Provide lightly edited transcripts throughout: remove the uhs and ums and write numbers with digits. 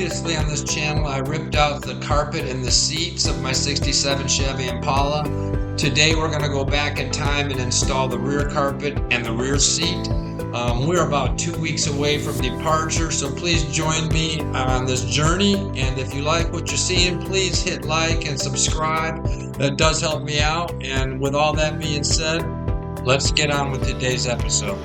Previously on this channel, I ripped out the carpet and the seats of my 67 Chevy Impala. Today we're going to go back in time and install the rear carpet and the rear seat. We're about 2 weeks away from departure, so please join me on this journey. And if you like what you're seeing, please hit like and subscribe. That does help me out. And with all that being said, let's get on with today's episode.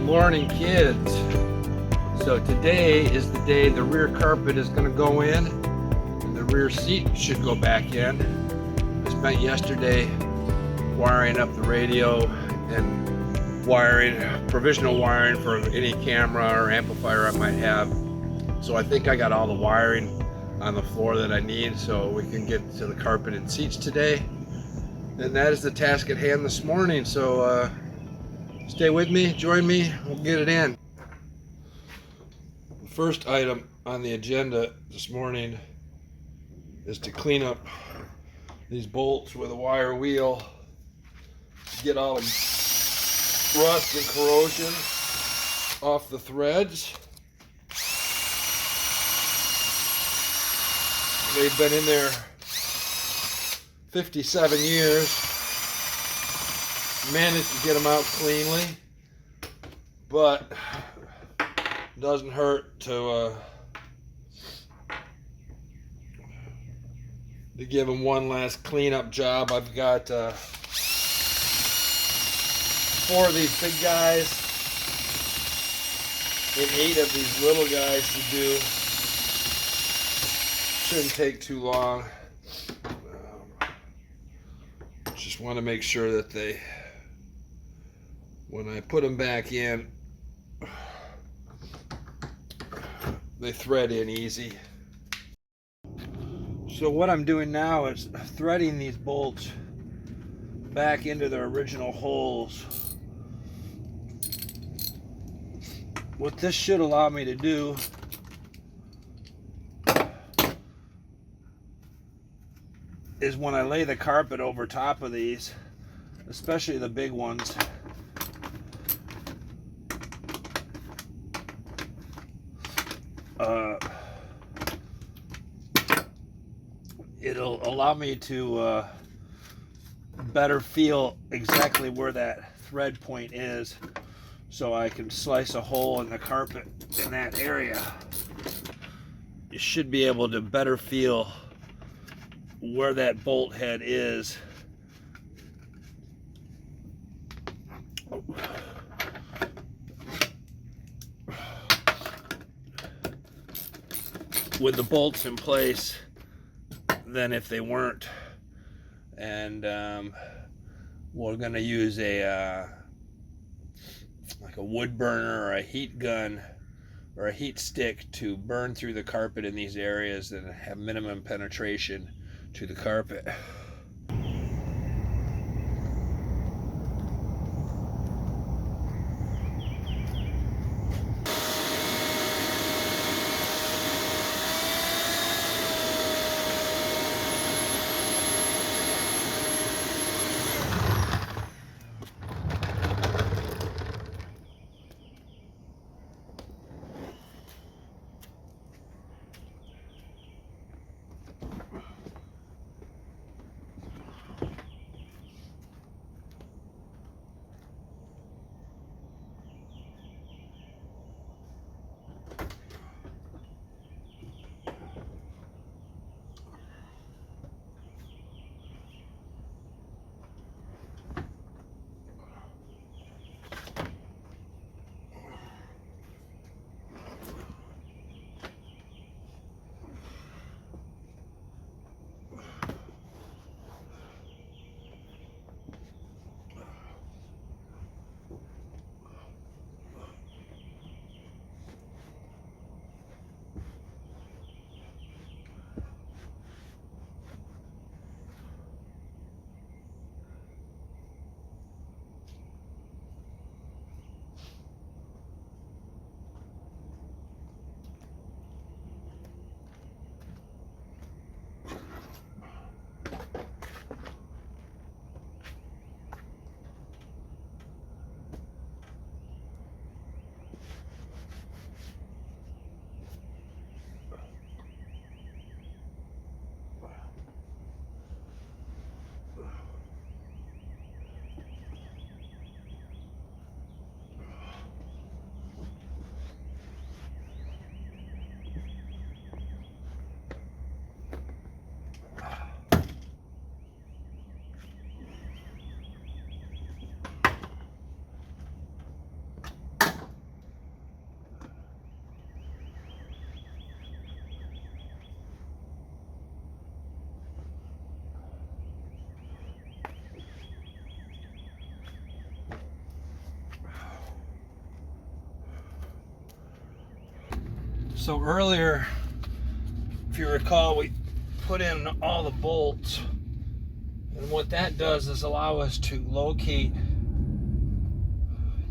Morning, kids. So today is the day the rear carpet is going to go in and the rear seat should go back in. I spent yesterday wiring up the radio and provisional wiring for any camera or amplifier I might have. So I think I got all the wiring on the floor that I need so we can get to the carpet and seats today. And that is the task at hand this morning. So stay with me, join me, we'll get it in. The first item on the agenda this morning is to clean up these bolts with a wire wheel, get all the rust and corrosion off the threads. They've been in there 57 years. Managed to get them out cleanly, but doesn't hurt to give them one last cleanup job. I've got 4 of these big guys and 8 of these little guys to do. Shouldn't take too long. Just want to make sure that when I put them back in, they thread in easy. So what I'm doing now is threading these bolts back into their original holes. What this should allow me to do is when I lay the carpet over top of these, especially the big ones, it'll allow me to better feel exactly where that thread point is, so I can slice a hole in the carpet in that area. You should be able to better feel where that bolt head is. With the bolts in place than if they weren't. And we're going to use a like a wood burner or a heat gun or a heat stick to burn through the carpet in these areas that have minimum penetration to the carpet. So earlier, if you recall, we put in all the bolts, and what that does is allow us to locate.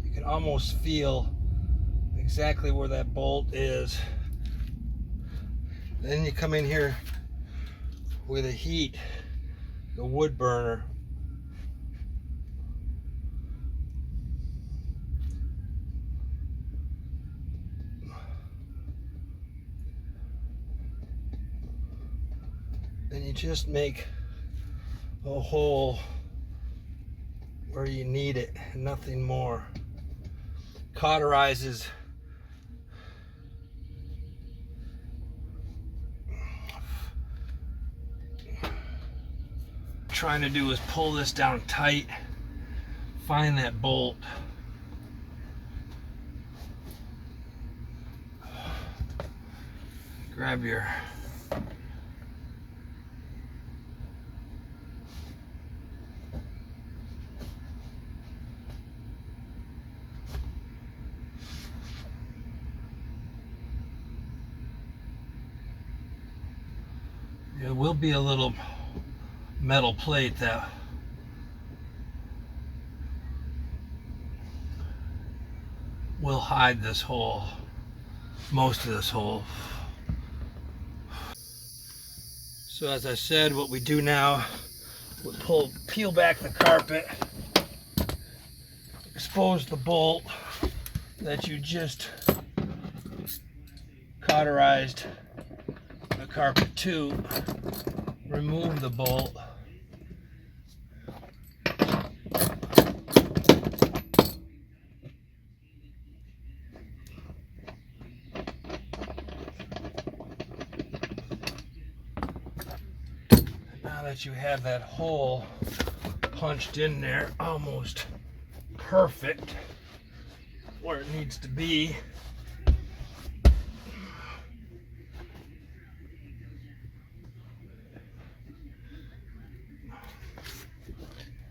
You can almost feel exactly where that bolt is. Then you come in here with a heat, the wood burner. And you just make a hole where you need it, nothing more. Cauterizes trying to do is pull this down tight, find that bolt. Grab your It will be a little metal plate that will hide this hole, most of this hole. So as I said, what we do now, we peel back the carpet, expose the bolt that you just cauterized the carpet to, remove the bolt, now that you have that hole punched in there almost perfect where it needs to be,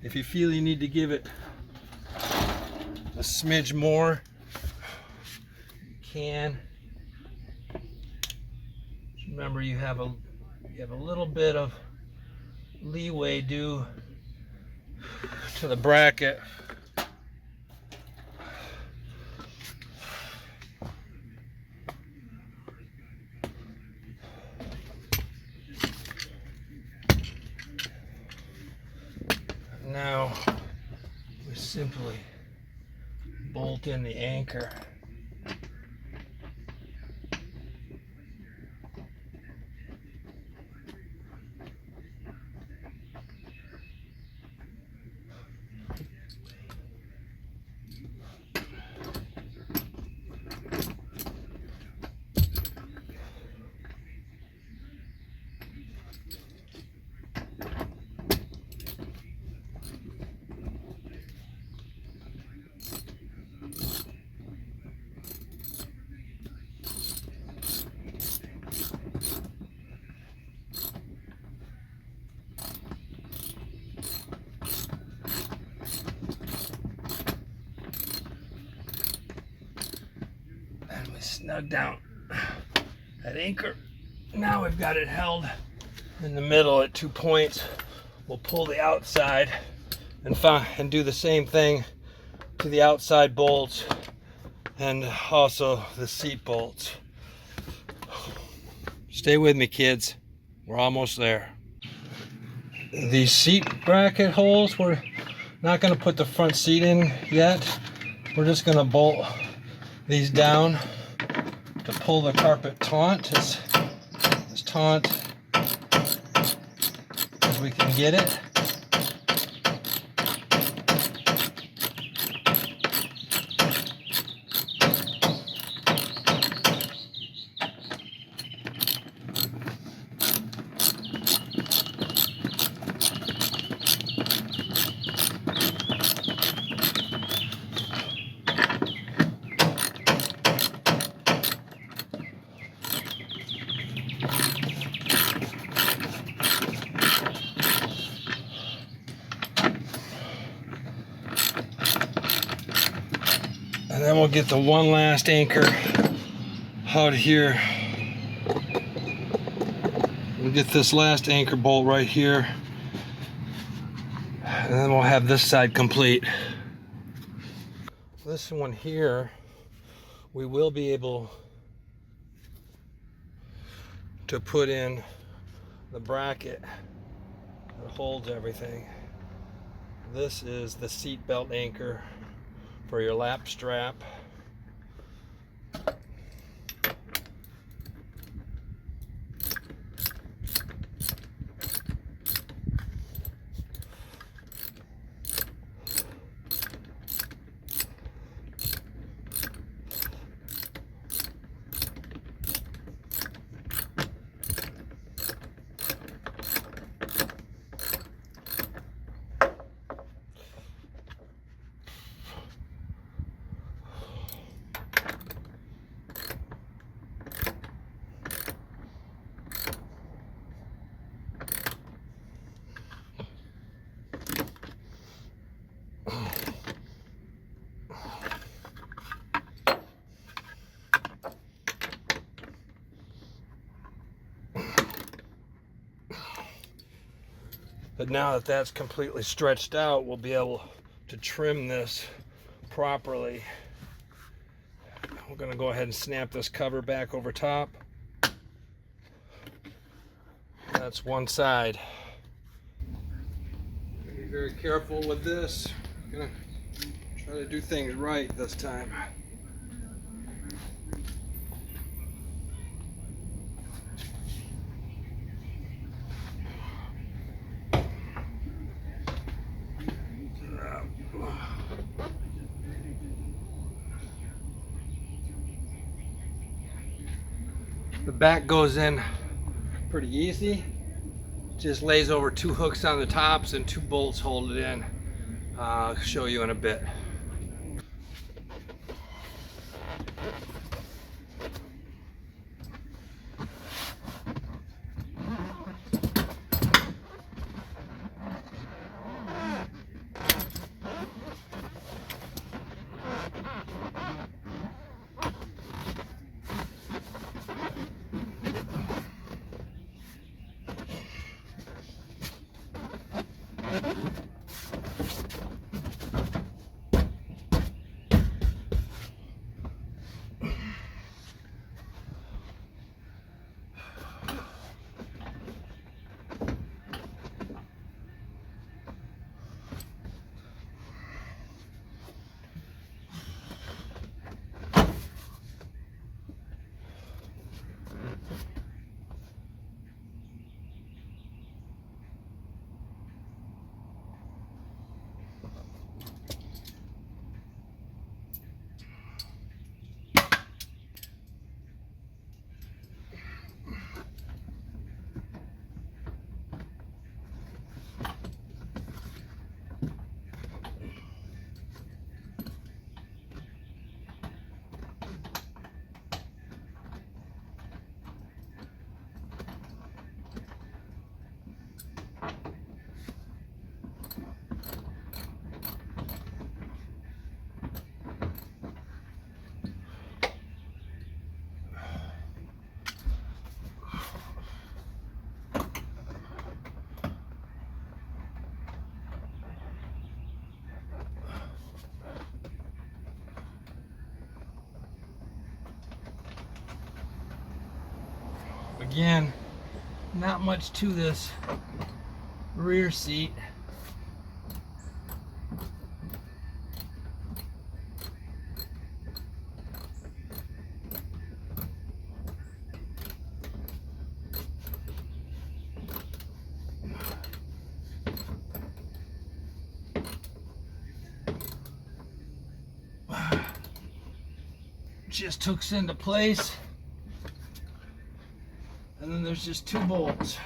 if you feel you need to give it a smidge more, you can. Remember, you have a little bit of leeway due to the bracket. Now we simply bolt in the anchor. Snug down that anchor. Now we've got it held in the middle at 2 points. We'll pull the outside and do the same thing to the outside bolts and also the seat bolts. Stay with me, kids. We're almost there. These seat bracket holes, we're not going to put the front seat in yet. We're just going to bolt these down to pull the carpet taut, as taut as we can get it. And then we'll get the one last anchor out here. We'll get this last anchor bolt right here, and then we'll have this side complete. This one here, we will be able to put in the bracket that holds everything. This is the seat belt anchor for your lap strap. But now that that's completely stretched out, we'll be able to trim this properly. We're going to go ahead and snap this cover back over top. That's one side. Be very careful with this. I'm going to try to do things right this time. The back goes in pretty easy. Just lays over 2 hooks on the tops and 2 bolts hold it in. I'll show you in a bit. Again, not much to this rear seat. Just hooks into place. And then there's just 2 bolts.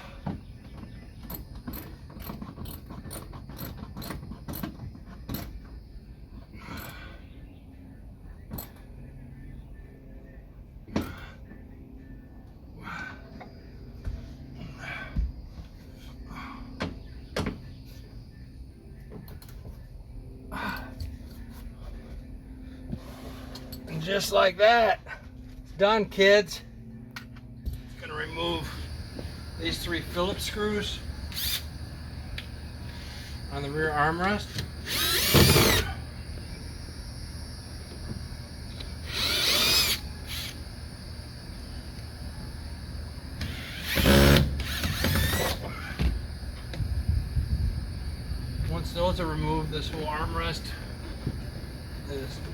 And just like that, done, kids. Gonna remove these 3 Phillips screws on the rear armrest. Once those are removed, this whole armrest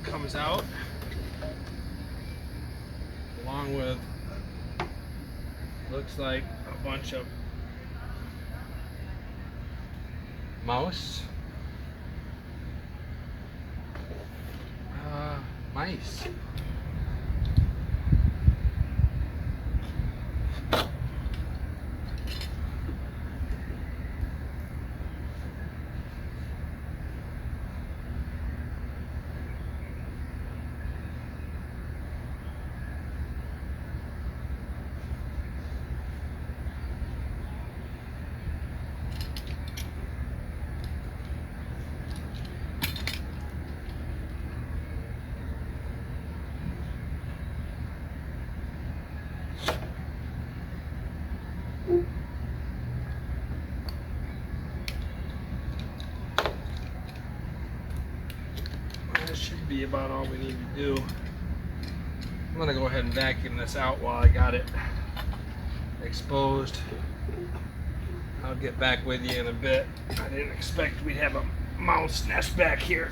comes out, along with, looks like a bunch of mice. That should be about all we need to do. I'm gonna go ahead and vacuum this out while I got it exposed. I'll get back with you in a bit. I didn't expect we'd have a mouse nest back here.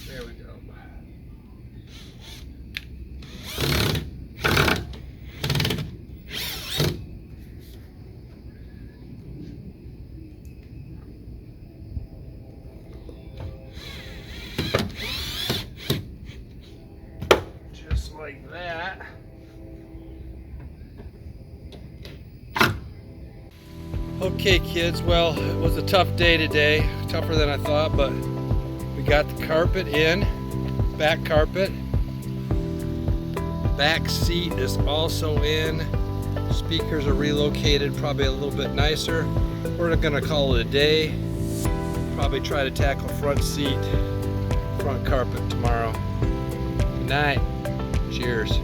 There we go. Just like that. Okay, kids, well, it was a tough day today, tougher than I thought, but we got the carpet in, back carpet. Back seat is also in. Speakers are relocated, probably a little bit nicer. We're gonna call it a day. Probably try to tackle front seat, front carpet tomorrow. Good night. Cheers.